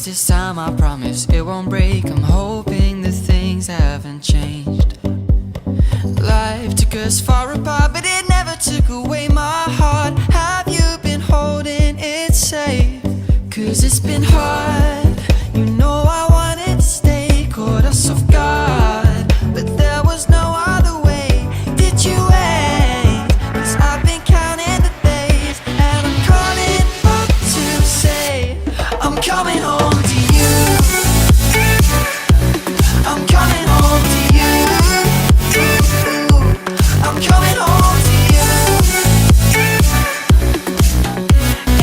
this time I promise it won't break. I'm hoping that things haven't changed. Life took us far apart, but it never took away my heart. Have you been holding it safe? 'Cause it's been hard. You know I wanted to stay, caught us off guard, but there was no other way. Did you wait? 'Cause I've been counting the days, and I'm calling up to say I'm coming home to you. I'm coming home to you. I'm coming home to you.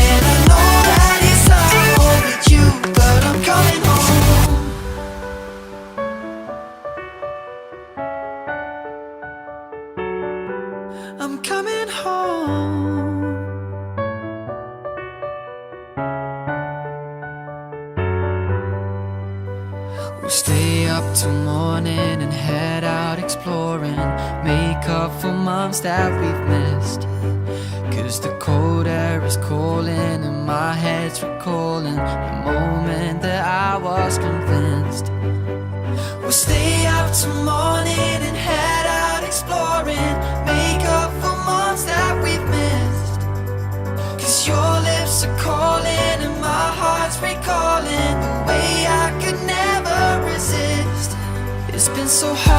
And I know that it's hard with you, but I'm coming home. I'm coming home. We'll stay up till morning and head out exploring, make up for months that we've missed. 'Cause the cold air is calling and my head's recalling the moment that I was convinced. We'll stay up till morning and head out exploring, make up for months that we've missed. 'Cause your lips are calling and my heart's recalling the way I could never resist. It's been so hard.